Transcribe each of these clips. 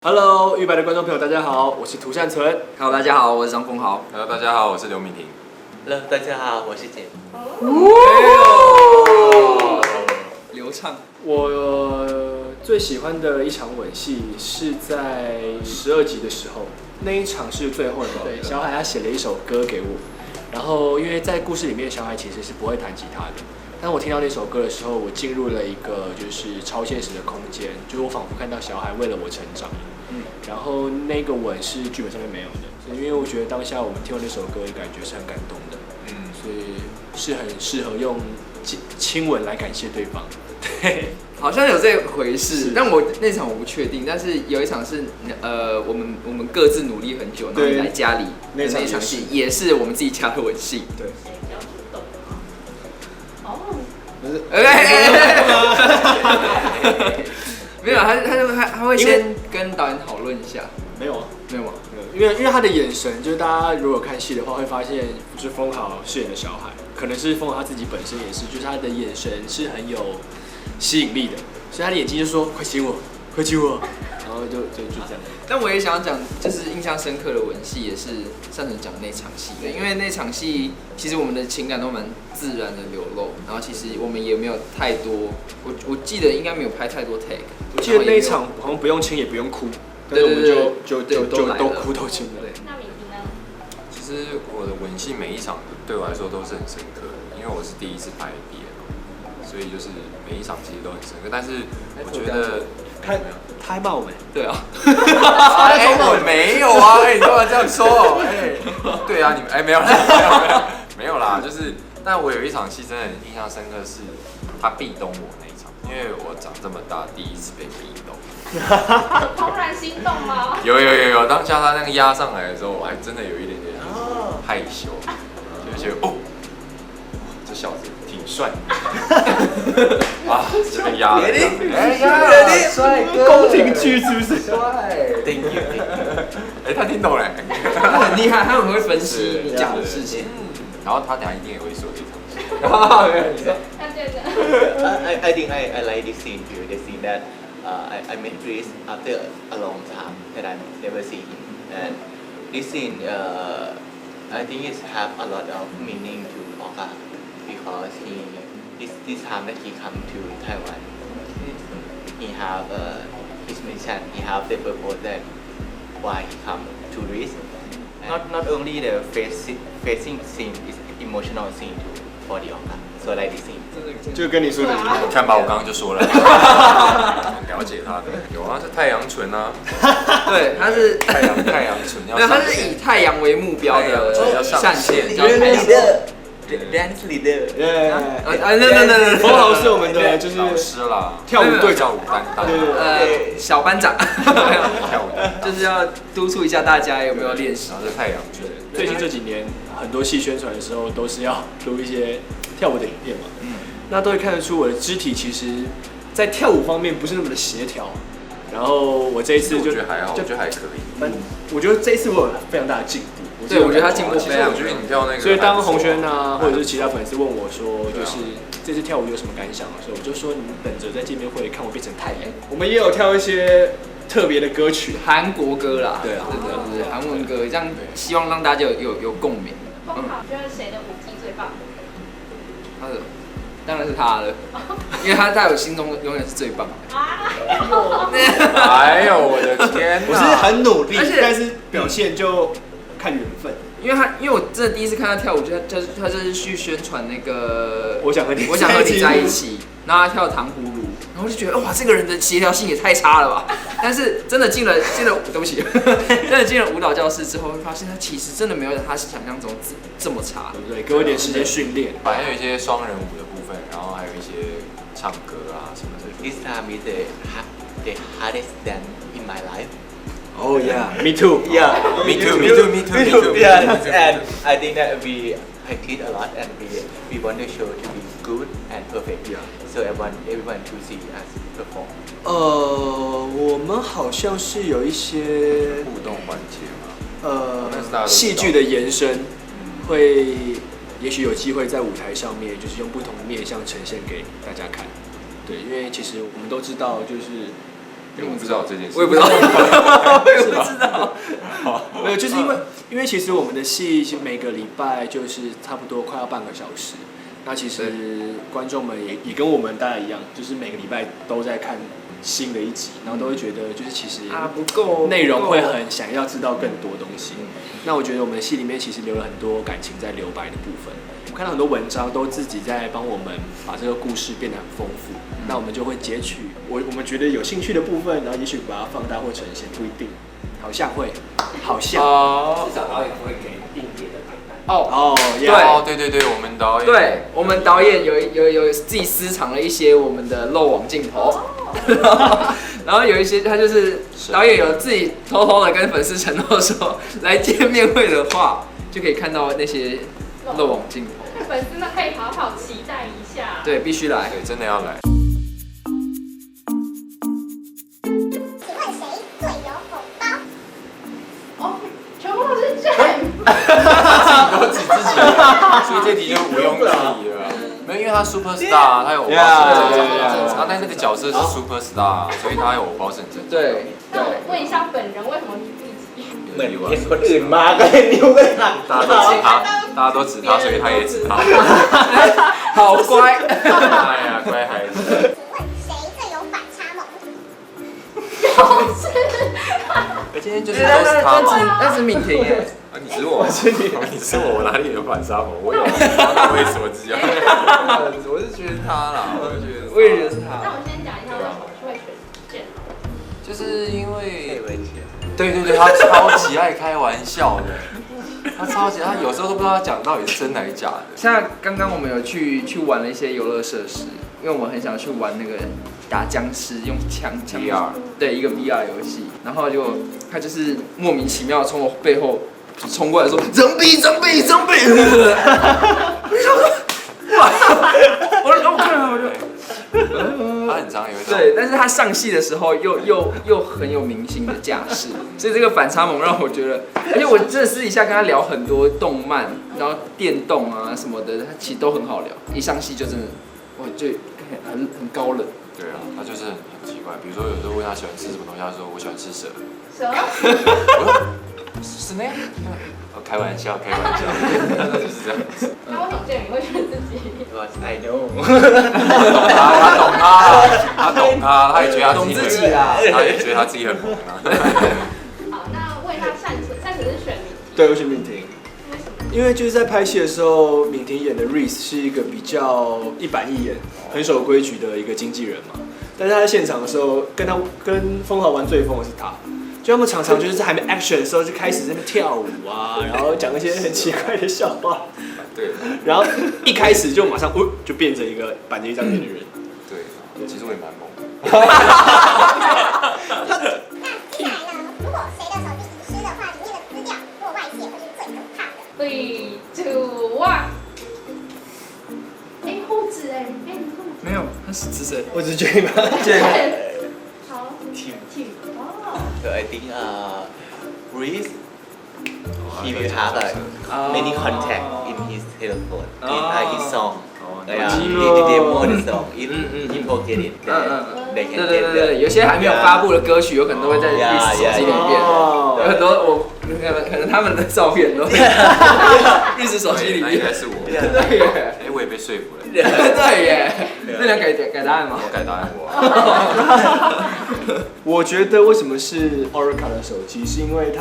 Hello，玉白的观众朋友，大家好，我是涂善存。Hello， 大家好，我是张峰豪。Hello， 大家好，我是刘敏婷。Hello， 大家好，我是简。流畅。我最喜欢的一场吻戏是在12集的时候，那一场是最后的。对，小海他写了一首歌给我，然后因为在故事里面，小海其实是不会弹吉他的。当我听到那首歌的时候，我进入了一个就是超现实的空间，就是我仿佛看到小海为了我成长。然后那个吻是剧本上面没有的，所以因为我觉得当下我们听完那首歌的感觉是很感动的，所以是很适合用亲吻来感谢对方。对，好像有这回事，但我那场我不确定，但是有一场是我们各自努力很久，然后你来家里那场戏也是我们自己家的吻戏。对。没有，他会先跟导演讨论一下。没有啊，没有，因为他的眼神，就是大家如果看戏的话，会发现就是峰豪饰演的小孩，可能是峰豪他自己本身也是，就是他的眼神是很有吸引力的，所以他的眼睛就说快亲我，快亲我，然后就这样。但我也想讲，就是印象深刻的吻戏，也是善存讲的那场戏，因为那场戏其实我们的情感都蛮自然的流露，然后其实我们也没有太多，我记得应该没有拍太多 take。我记得那一场好像不用亲也不用哭，但是我们就都哭都亲了。那敏婷呢？其实我的吻戏每一场对我来说都是很深刻的，因为我是第一次拍BL，所以就是每一场其实都很深刻。但是我觉得他还骂我们，对啊，我没有啊，你干嘛这样说？对啊，你们没有啦，没有啦，就是，但我有一场戏真的很印象深刻，是他壁咚我那一场，因为我长这么大第一次被壁咚。怦然心动吗？有，当下他那个压上来的时候，我还真的有一点点害羞，就觉得哦，这小子挺帅啊，这边压了，帅哥，宫廷剧是不是？帅 Thank you。他听懂了，他很厉害，他很会分析你讲的事情。然后他等下一定也会说这场戏。I think I like this scene too. The scene that I met Chris after a long time that I never seen him, and this scene I think it have a lot of meaning to Oka because this time that he come to Taiwan, he have his mission, he have the purpose that why he come to this. Not only the facing scene is emotional scene too for the Oka. So I like this scene. 就跟你说的一样，看吧，我刚刚就说了，很了解他的，有啊，是太阳唇啊，对，他是太阳唇要，没有，他是以太阳为目标的善线，叫太阳。Dance leader. 峰豪是我们的就是老师啦，跳舞队跳舞担当，小班长，跳舞的，就是要督促一下大家有没有练习。然后是太阳唇。最近这几年很多戏宣传的时候都是要录一些跳舞的影片嘛，那都会看得出我的肢体其实，在跳舞方面不是那么的协调。然后我这一次就我觉得还好，我觉得还可以。我觉得这一次我有非常大的进步。对，我觉得他进步非常。我觉得你跳那个，所以当洪轩啊，或者是其他粉丝问我说，就是这次跳舞有什么感想的时候，我就说你们等着在见面会看我变成太阳。我们也有跳一些特别的歌曲，韩国歌啦，对啊，对，韩文歌，这样希望让大家有共鸣。峰豪觉得谁的舞技最棒？他的当然是他的，因为他在我心中永远是最棒的。哎呦我的天哪！我是很努力，但是表现就看缘分。因为我真的第一次看他跳舞，他就是去宣传那个我想和你在一起，然后他跳糖葫芦，然后就觉得哇，这个人的协调性也太差了吧！但是真的进了，对不起，真的进了舞蹈教室之后，会发现他其实真的没有他想象中这么差，对不对？给我一点时间训练。还有一些双人舞的部分，然后还有一些唱歌啊什么的。This time is the hardest dance in my life. Oh yeah, me too. Yeah, me too. Yeah, and I think that we practice a lot, and we want the show to be good and perfect. Yeah. So I want everyone to see us perform. 我们好像是有一些互动环节嘛，戏剧的延伸，会也许有机会在舞台上面，就是用不同的面向呈现给大家看。对，因为其实我们都知道，就是我不知道这件事，我也不知道，我也不知道。没有，就是因为其实我们的戏每个礼拜就是差不多快要半个小时。那其实观众们也跟我们大家一样，就是每个礼拜都在看新的一集，然后都会觉得就是其实不够内容会很想要知道更多东西。那我觉得我们的戏里面其实留了很多感情在留白的部分。我看到很多文章都自己在帮我们把这个故事变得很丰富。那我们就会截取我们觉得有兴趣的部分，然后也许把它放大或呈现，不一定。好像会，好像。至少导演会给硬碟的档案。对，我们导演，对我们导演有自己私藏了一些我们的漏网镜头，然后有一些他就是导演有自己偷偷的跟粉丝承诺说，来见面会的话就可以看到那些漏网镜头。粉丝们可以好好期待一下。对，必须来，对，真的要来。全部都是James。都指自己，所以这题就毋庸置疑了。没有，因为他 super star， 他有偶包身份证，他但那个角色是 super star， 所以他有偶包身份证。对。那我问一下，本人为什么是自己？เหมือนเห็นคนอื่นมาก็เห็นนิ้วก็หัก 大家都指他，所以他也指他。好乖。哎呀，乖孩子。请问谁最有反差萌？今天就是都是他嘛。那是敏婷耶。你指我，你指我哪里有反差萌？我有，为什么只有？我是觉得他啦，我也觉得是他。那我先讲一下为什么会选James。就是因为，对，他超级爱开玩笑的，他有时候都不知道他讲到底是真还是假的。像刚刚我们有去玩了一些游乐设施，因为我们很想去玩那个打僵尸用枪 VR， 对，一个 VR 游戏，然后他就是莫名其妙从我背后冲过来说：“Zombie！” 我看了，我就。他很常有一种对，但是他上戏的时候又很有明星的架势，所以这个反差萌让我觉得，而且我真的私底下跟他聊很多动漫，然后电动啊什么的，他其实都很好聊。一上戏就真的，我就很高冷。对啊，他就是很奇怪。比如说有时候问他喜欢吃什么东西，他说我喜欢吃蛇。蛇？我说是那样？开玩笑，就是这样子。那为什么James会选自己？ Because I know 他懂他，他也觉得他懂自己啦，他也觉得他自己很萌啊。好，那问一下善慈是选敏婷。对，我选敏婷。为什么？因为就是在拍戏的时候，敏婷演的 Reese 是一个比较一板一眼、很守规矩的一个经纪人嘛。但是他在现场的时候，跟风豪玩最疯的是他，就他们常常就是在还没 action 的时候就开始在那边跳舞啊，然后讲一些很奇怪的笑话。对，然后一开始就马上就变成一个板着一张脸的人。对，其实我也蛮猛的。那一来呢？如果谁的手机遗失的话，里面的资料如果外泄，会是最可怕的。 3、2、1。哎，护指哎，没有，他是资深。我只是觉得好 Tim 哦。 So I think Reese he will have many contact in his telephone in his song. Yeah, they demo the song. If he forget it, then they can 对 get 对，有些还没有发布的歌曲，有可能都会在 Reese 手机里面。有很多可能他们的照片都在 Reese 手机里面。那应该是我。对耶，哎，我也被说服了。对耶，那你要改答案吗？我改答案我。我觉得为什么是 Orica 的手机，是因为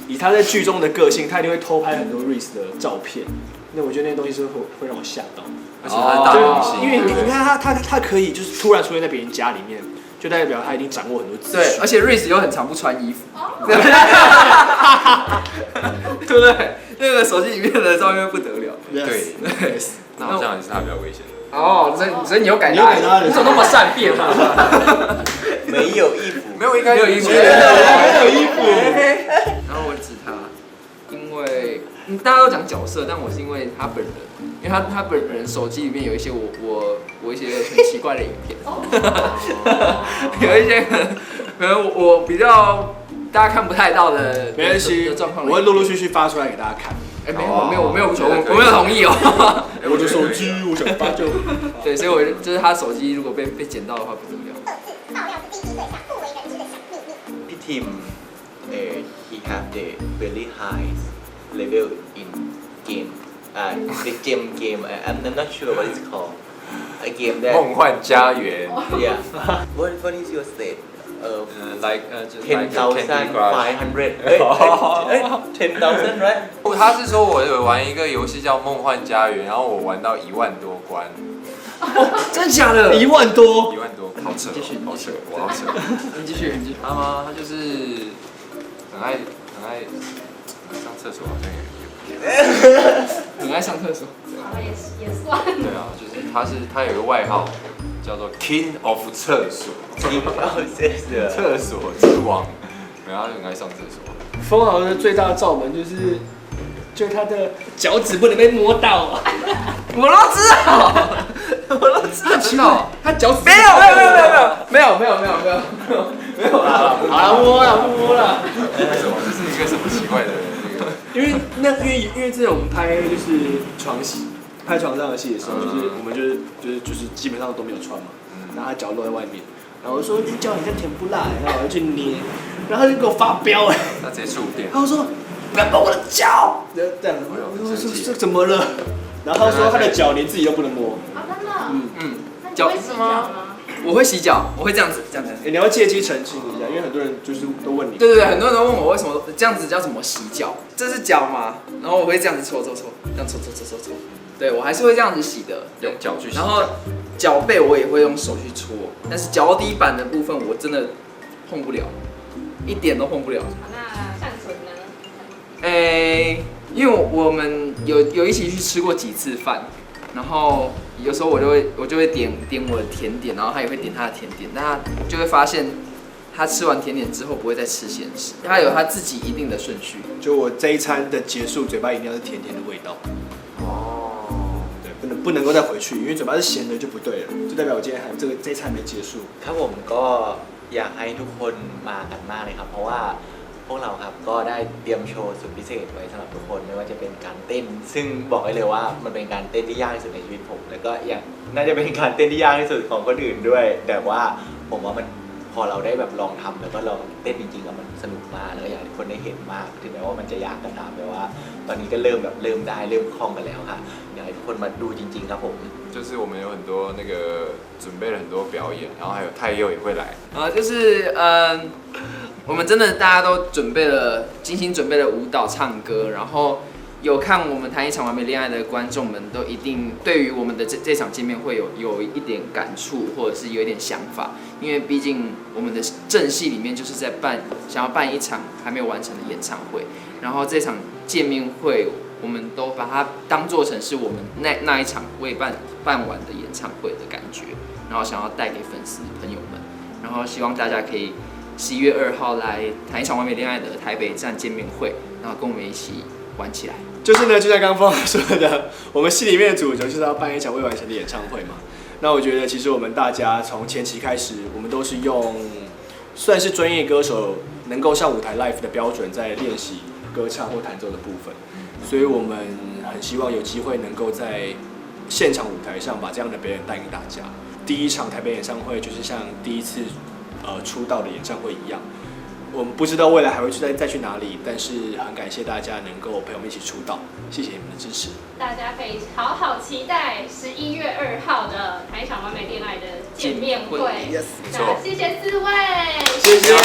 以他在剧中的个性，他一定会偷拍很多 Reese 的照片。那我觉得那些东西是会让我吓到。而且他是大明星，因为你看他可以就是突然出现在别人家里面，就代表他已经掌握很多资讯。对，而且 Reese 又很常不穿衣服，对不对？那个手机里面的照片不得了。对，那好像也是他比较危险。哦，所以你又改答案，你怎么那么善变啊？没有衣服，没有，应该没有衣服，没有衣服。然后我指他，因为大家都讲角色，但我是因为他本人，因为他本人手机里面有一些我一些很奇怪的影片，有一些可能我比较大家看不太到的，没关系，状况，我会陆续发出来给大家看。哎，我没有同意哦。我的手机，我想发就。对，所以就是他手机如果被捡到的话不得了。这次爆料是第一对象不为人知 him, he have the very high level in game. The game. I'm not sure what it's called. A game that. 梦幻家园。 Yeah. What is your state? Like just like Candy Crush。 10,000, right? 他是说我有玩一个游戏叫《梦幻家园》，然后我玩到10000多关真假的1万多， ，10000多，好扯，好扯，我好扯。你继续。他吗？他就是很爱上厕所，好像也。很爱上厕所。好了，也算。对啊，就是他有一个外号叫做 King of 厕所，厕所之王，然后他就很爱上厕所。封豪的最大的罩门就是他的脚趾不能被摸到啊！我都知道，他脚趾没有啦，好了，摸了。为什么？这是一个什么奇怪的那个？因为之前我们拍就是床戏，拍床上的戏的时候，就是我们就是基本上都没有穿嘛，然后他脚露在外面，然后我说你脚很像甜不辣，然后我就去捏，然后他就给我发飙他直接触电。他说不要碰我的脚，这样，我说这怎么了？然后他说他的脚连自己都不能摸，啊，真的。那你脚会洗脚吗？我会洗脚，我会这样子。你要借机澄清一下，因为很多人就是都问你。对，很多人都问我为什么这样子叫怎么洗脚？这是脚嘛，然后我会这样子搓，这样搓。对，我还是会这样子洗的，用脚去洗脚。然后脚背我也会用手去搓，但是脚底板的部分我真的碰不了，一点都碰不了。好，那善存呢？因为我们有一起去吃过几次饭，然后有时候我就会点我的甜点，然后他也会点他的甜点，但他就会发现他吃完甜点之后不会再吃咸食，他有他自己一定的顺序。就我这一餐的结束，嘴巴一定要是甜甜的味道。对，不能够再回去，因为嘴巴是咸的就不对了，就代表我今天还这一餐没结束。ครับผมก็อยากให้ทุกคนมากันมากเลยครับเพราะว่าพวกเราครับก็ได้เตรียมโชว์สุดพิเศษไว้สำหรับทุกคนไม่ว่าจะเป็นการเต้นซึ่งบอกได้เลยว่ามันเป็นการเต้นที่ยากที่สุดในชีวิตผมแล้วก็อย่างน่าจะเป็นการเต้นที่ยากที่สุดของคนอื่นด้วยแต่ว่าผมว่ามันพอเราได้แบบลองทำแล้วก็ลองเต้นจริงๆมันสนุกมากแล้วก็อยากให้ทุกคนได้เห็นมากถึงแม้ว่ามันจะยากก็ตามแต่ว่าตอนนี้ก็เริ่มได้เริ่มคล่องกันแล้วค่ะอยากให้ทุกคนมาดูจริงๆครับผม就是我们有很多那个准备了很多表演，然后还有太佑也会来。就是我们真的大家都精心准备了舞蹈、唱歌，然后有看我们谈一场完美恋爱的观众们都一定对于我们的这场见面会有一点感触，或者是有一点想法，因为毕竟我们的正戏里面就是在想要办一场还没有完成的演唱会，然后这场见面会我们都把它当作成是我们那一场未办完的演唱会的感觉，然后想要带给粉丝朋友们，然后希望大家可以11月2号来谈一场完美恋爱的台北站见面会，然后跟我们一起玩起来。就是呢，就像刚刚峰说的，我们戏里面的主轴就是要办一场未完成的演唱会嘛。那我觉得其实我们大家从前期开始，我们都是用算是专业歌手能够上舞台 live 的标准在练习歌唱或弹奏的部分，所以我们很希望有机会能够在现场舞台上把这样的表演带给大家。第一场台北演唱会就是像第一次出道的演唱会一样。我们不知道未来还会再去哪里，但是很感谢大家能够陪我们一起出道，谢谢你们的支持。大家可以好好期待11月2号的台场完美恋爱的见面会。Yes， 那谢谢4位，谢谢。